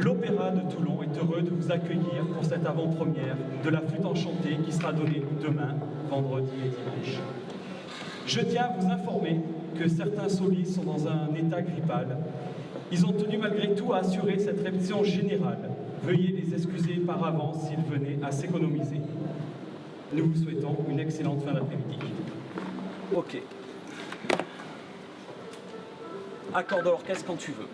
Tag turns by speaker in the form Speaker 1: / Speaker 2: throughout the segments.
Speaker 1: L'Opéra de Toulon est heureux de vous accueillir pour cette avant-première de la Flûte enchantée qui sera donnée demain, vendredi et dimanche. Je tiens à vous informer que certains solistes sont dans un état grippal. Ils ont tenu malgré tout à assurer cette répétition générale. Veuillez les excuser par avance s'ils venaient à s'économiser. Nous vous souhaitons une excellente fin d'après-midi.
Speaker 2: Ok. Accord de l'orchestre quand tu veux.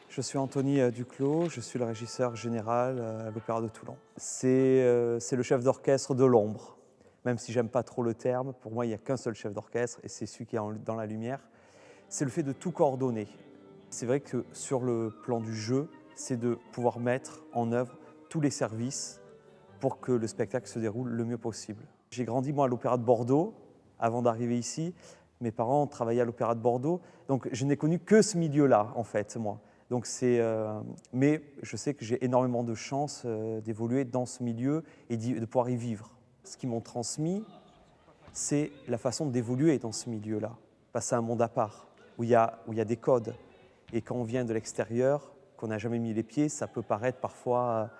Speaker 3: Je suis Anthony Duclos, je suis le régisseur général à l'Opéra de Toulon. C'est le chef d'orchestre de l'ombre, même si j'aime pas trop le terme. Pour moi, il n'y a qu'un seul chef d'orchestre et c'est celui qui est dans la lumière. C'est le fait de tout coordonner. C'est vrai que sur le plan du jeu, c'est de pouvoir mettre en œuvre tous les services pour que le spectacle se déroule le mieux possible. J'ai grandi moi à l'Opéra de Bordeaux avant d'arriver ici. Mes parents travaillaient à l'Opéra de Bordeaux, donc je n'ai connu que ce milieu-là en fait, moi. Donc mais je sais que j'ai énormément de chance d'évoluer dans ce milieu et de pouvoir y vivre. Ce qu'ils m'ont transmis, c'est la façon d'évoluer dans ce milieu-là. Passer à un monde à part, où il y a des codes. Et quand on vient de l'extérieur, qu'on n'a jamais mis les pieds, ça peut paraître parfois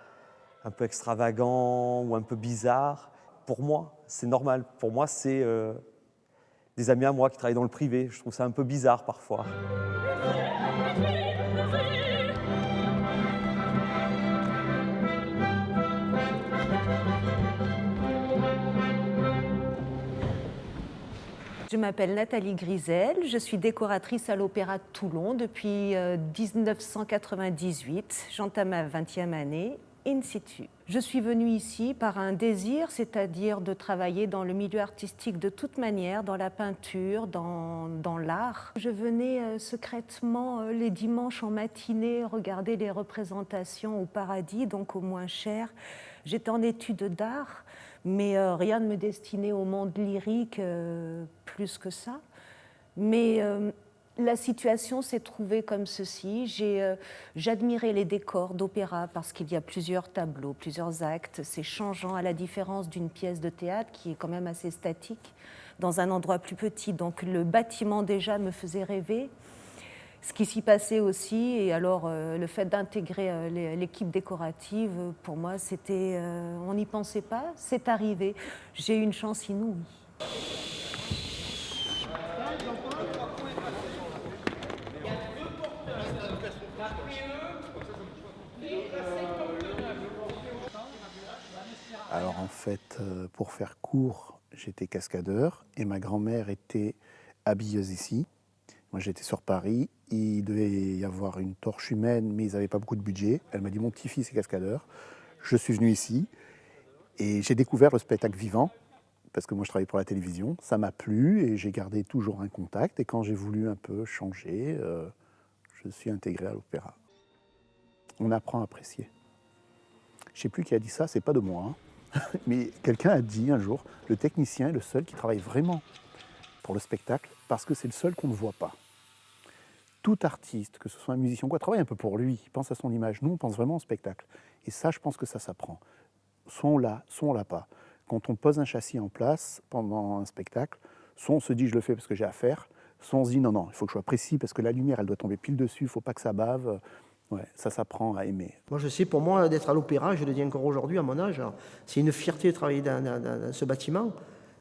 Speaker 3: un peu extravagant ou un peu bizarre. Pour moi, c'est normal. Pour moi, c'est des amis à moi qui travaillent dans le privé. Je trouve ça un peu bizarre parfois.
Speaker 4: Je m'appelle Nathalie Grisel, je suis décoratrice à l'Opéra de Toulon depuis 1998. J'entame ma 20e année in situ. Je suis venue ici par un désir, c'est-à-dire de travailler dans le milieu artistique de toute manière, dans la peinture, dans l'art. Je venais secrètement les dimanches en matinée regarder les représentations au Paradis, donc au moins cher. J'étais en études d'art, mais rien ne me destinait au monde lyrique plus que ça. Mais la situation s'est trouvée comme ceci. J'admirais les décors d'opéra parce qu'il y a plusieurs tableaux, plusieurs actes. C'est changeant à la différence d'une pièce de théâtre qui est quand même assez statique dans un endroit plus petit. Donc le bâtiment déjà me faisait rêver. Ce qui s'y passait aussi, et alors le fait d'intégrer l'équipe décorative, pour moi, c'était, on n'y pensait pas, c'est arrivé. J'ai eu une chance inouïe.
Speaker 5: Alors en fait, pour faire court, j'étais cascadeur et ma grand-mère était habilleuse ici. Moi j'étais sur Paris, il devait y avoir une torche humaine mais ils n'avaient pas beaucoup de budget. Elle m'a dit mon petit-fils est cascadeur. Je suis venu ici et j'ai découvert le spectacle vivant parce que moi je travaillais pour la télévision. Ça m'a plu et j'ai gardé toujours un contact et quand j'ai voulu un peu changer, je suis intégré à l'opéra. On apprend à apprécier. Je ne sais plus qui a dit ça, c'est pas de moi, hein. Mais quelqu'un a dit un jour, le technicien est le seul qui travaille vraiment pour le spectacle parce que c'est le seul qu'on ne voit pas. Tout artiste, que ce soit un musicien ou quoi, travaille un peu pour lui, il pense à son image. Nous, on pense vraiment au spectacle. Et ça, je pense que ça s'apprend. Soit on l'a, soit on l'a pas. Quand on pose un châssis en place pendant un spectacle, soit on se dit je le fais parce que j'ai à faire, soit on se dit non, il faut que je sois précis parce que la lumière, elle doit tomber pile dessus, il ne faut pas que ça bave. Ouais, ça s'apprend à aimer.
Speaker 6: Moi, je sais, pour moi, d'être à l'opéra, je le dis encore aujourd'hui à mon âge, c'est une fierté de travailler dans ce bâtiment,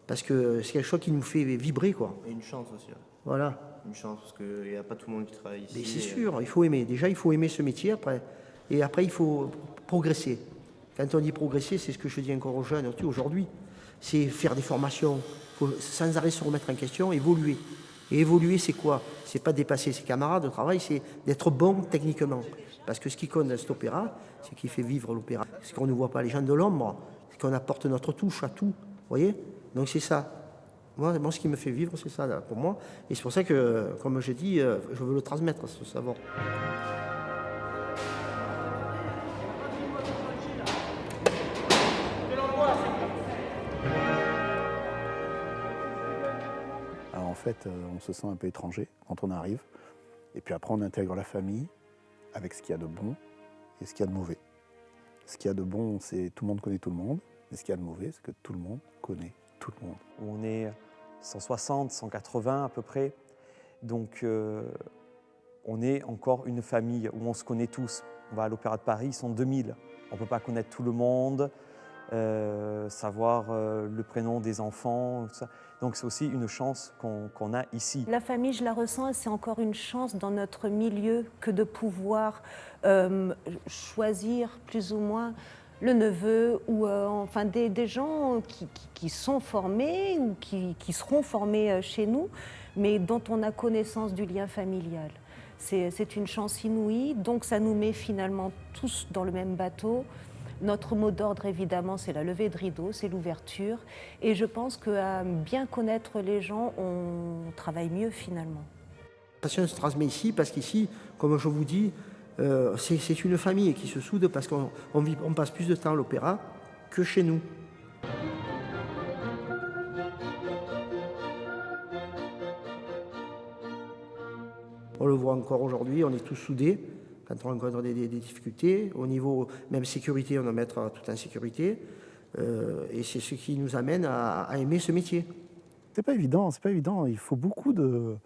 Speaker 6: parce que c'est quelque chose qui nous fait vibrer, quoi.
Speaker 7: Et une chance aussi.
Speaker 6: Voilà.
Speaker 7: Une chance, parce qu'il n'y a pas tout le monde qui travaille ici.
Speaker 6: Mais c'est sûr, il faut aimer. Déjà, il faut aimer ce métier, après. Et après, il faut progresser. Quand on dit progresser, c'est ce que je dis encore aux jeunes aujourd'hui. C'est faire des formations, faut sans arrêt se remettre en question, évoluer. Et évoluer, c'est quoi? C'est pas dépasser ses camarades de travail, c'est d'être bon techniquement. Parce que ce qui compte dans cet opéra, c'est qui fait vivre l'opéra. C'est qu'on ne voit pas les gens de l'ombre, c'est qu'on apporte notre touche à tout. Vous voyez? Donc c'est ça. Moi, ce qui me fait vivre, c'est ça, là, pour moi. Et c'est pour ça que, comme je dis, je veux le transmettre, ce savoir.
Speaker 5: Alors en fait, on se sent un peu étranger quand on arrive. Et puis après, on intègre la famille avec ce qu'il y a de bon et ce qu'il y a de mauvais. Ce qu'il y a de bon, c'est tout le monde connaît tout le monde. Et ce qu'il y a de mauvais, c'est que tout le monde connaît tout le monde.
Speaker 3: On est 160, 180 à peu près. Donc on est encore une famille où on se connaît tous. On va à l'Opéra de Paris, ils sont 2000. On ne peut pas connaître tout le monde, savoir le prénom des enfants, tout ça. Donc c'est aussi une chance qu'on a ici.
Speaker 4: La famille, je la ressens, c'est encore une chance dans notre milieu que de pouvoir choisir plus ou moins le neveu ou enfin des gens qui sont formés ou qui seront formés chez nous, mais dont on a connaissance du lien familial. C'est une chance inouïe, donc ça nous met finalement tous dans le même bateau. Notre mot d'ordre, évidemment, c'est la levée de rideau, c'est l'ouverture. Et je pense qu'à bien connaître les gens, on travaille mieux finalement.
Speaker 6: La passion se transmet ici, parce qu'ici, comme je vous dis, c'est une famille qui se soude parce qu'on passe plus de temps à l'opéra que chez nous. On le voit encore aujourd'hui, on est tous soudés. Quand on rencontre des difficultés, au niveau même sécurité, on doit mettre tout en sécurité. Et c'est ce qui nous amène à aimer ce métier.
Speaker 5: C'est pas évident, c'est pas évident. Il faut beaucoup de...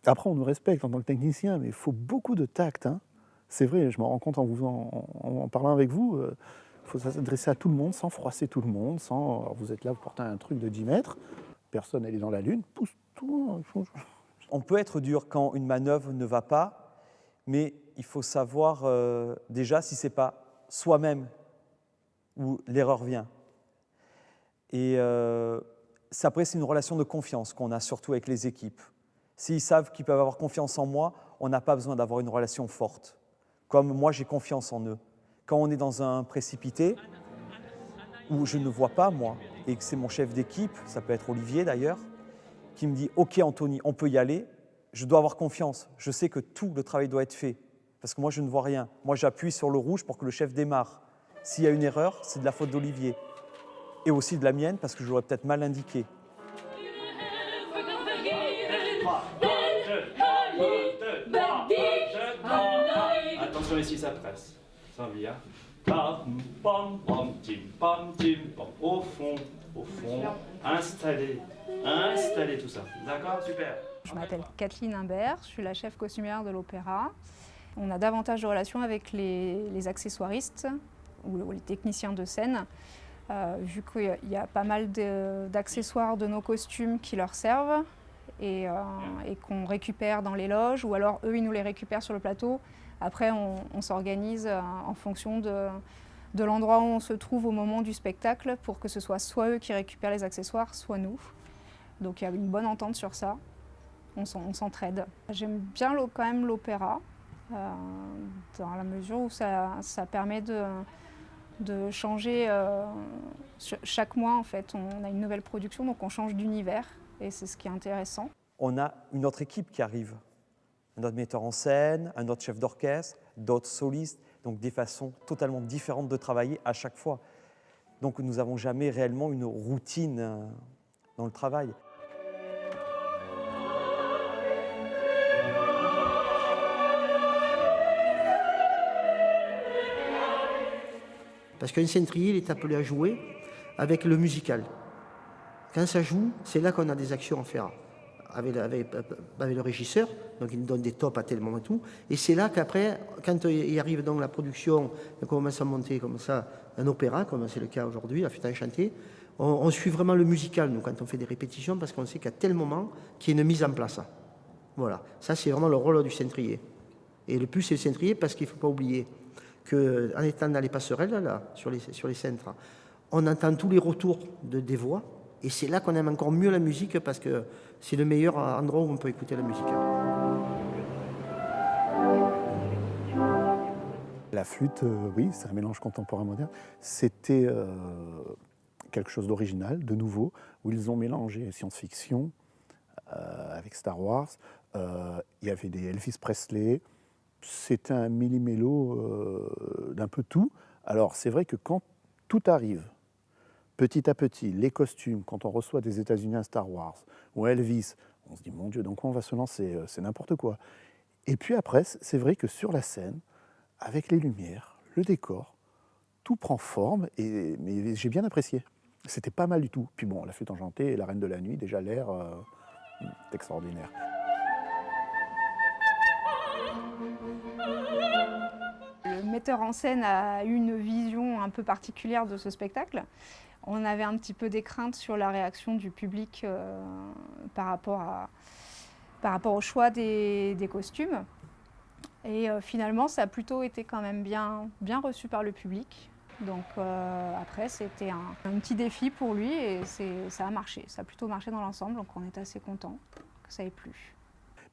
Speaker 5: Après, on nous respecte en tant que technicien, mais il faut beaucoup de tact. Hein. C'est vrai, je me rends compte en parlant avec vous, il faut s'adresser à tout le monde sans froisser tout le monde. Alors, vous êtes là, vous portez un truc de 10 mètres, personne n'est dans la lune, pousse tout.
Speaker 3: On peut être dur quand une manœuvre ne va pas, mais il faut savoir déjà si ce n'est pas soi-même où l'erreur vient. Et après, c'est une relation de confiance qu'on a surtout avec les équipes. S'ils savent qu'ils peuvent avoir confiance en moi, on n'a pas besoin d'avoir une relation forte. Comme moi, j'ai confiance en eux. Quand on est dans un précipité, où je ne vois pas, moi, et que c'est mon chef d'équipe, ça peut être Olivier d'ailleurs, qui me dit « Ok Anthony, on peut y aller », je dois avoir confiance. Je sais que tout le travail doit être fait, parce que moi, je ne vois rien. Moi, j'appuie sur le rouge pour que le chef démarre. S'il y a une erreur, c'est de la faute d'Olivier. Et aussi de la mienne, parce que je l'aurais peut-être mal indiqué.
Speaker 1: Attention ici, ça presse. Ça vient. Pam, pam, pam, tim, pam, tim, pam. Au fond, installez tout ça. D'accord, super.
Speaker 8: Je m'appelle Kathleen Imbert, je suis la chef costumière de l'opéra. On a davantage de relations avec les accessoiristes ou les techniciens de scène, vu qu'il y a pas mal d'accessoires de nos costumes qui leur servent et qu'on récupère dans les loges, ou alors eux, ils nous les récupèrent sur le plateau. Après, on s'organise en fonction de l'endroit où on se trouve au moment du spectacle pour que ce soit eux qui récupèrent les accessoires, soit nous. Donc il y a une bonne entente sur ça. On s'entraide. J'aime bien quand même l'opéra, dans la mesure où ça permet de changer chaque mois. En fait, on a une nouvelle production, donc on change d'univers, et c'est ce qui est intéressant.
Speaker 3: On a une autre équipe qui arrive, un autre metteur en scène, un autre chef d'orchestre, d'autres solistes, donc des façons totalement différentes de travailler à chaque fois. Donc nous n'avons jamais réellement une routine dans le travail.
Speaker 6: Parce qu'un centrier, il est appelé à jouer avec le musical. Quand ça joue, c'est là qu'on a des actions à faire avec le régisseur, donc il nous donne des tops à tel moment et tout. Et c'est là qu'après, quand il arrive dans la production, on commence à monter comme ça un opéra, comme c'est le cas aujourd'hui, La Flûte enchantée, on suit vraiment le musical, nous, quand on fait des répétitions, parce qu'on sait qu'à tel moment, qu'il y a une mise en place. Voilà, ça c'est vraiment le rôle du centrier. Et le plus c'est le centrier, parce qu'il ne faut pas oublier qu'en étant dans les passerelles, là, sur les cintres, on entend tous les retours des voix, et c'est là qu'on aime encore mieux la musique, parce que c'est le meilleur endroit où on peut écouter la musique.
Speaker 5: La flûte, oui, c'est un mélange contemporain-moderne. C'était quelque chose d'original, de nouveau, où ils ont mélangé science-fiction avec Star Wars. Il y avait des Elvis Presley. C'était un millimélo d'un peu tout. Alors, c'est vrai que quand tout arrive, petit à petit, les costumes, quand on reçoit des États-Unis un Star Wars ou Elvis, on se dit, mon Dieu, dans quoi on va se lancer? C'est n'importe quoi. Et puis après, c'est vrai que sur la scène, avec les lumières, le décor, tout prend forme, mais j'ai bien apprécié. C'était pas mal du tout. Puis bon, La Flûte enchantée et La Reine de la Nuit, déjà l'air, C'est extraordinaire.
Speaker 8: Le metteur en scène a eu une vision un peu particulière de ce spectacle. On avait un petit peu des craintes sur la réaction du public par rapport au choix des costumes. Et finalement, ça a plutôt été quand même bien reçu par le public. Donc après, c'était un petit défi pour lui et ça a marché. Ça a plutôt marché dans l'ensemble, donc on est assez contents que ça ait plu.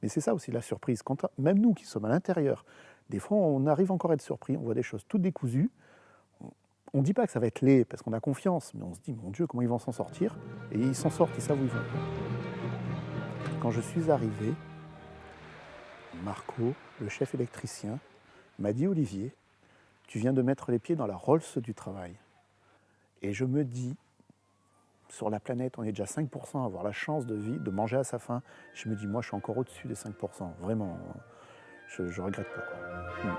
Speaker 5: Mais c'est ça aussi la surprise. Même nous qui sommes à l'intérieur, des fois on arrive encore à être surpris, on voit des choses toutes décousues. On ne dit pas que ça va être laid parce qu'on a confiance, mais on se dit, mon Dieu, comment ils vont s'en sortir? Et ils s'en sortent, ils savent où ils vont. Quand je suis arrivé, Marco, le chef électricien, m'a dit, Olivier, tu viens de mettre les pieds dans la Rolls du travail. Et je me dis, sur la planète, on est déjà 5% à avoir la chance de manger à sa faim. Je me dis, moi, je suis encore au-dessus des 5%. Vraiment, je ne regrette pas, quoi.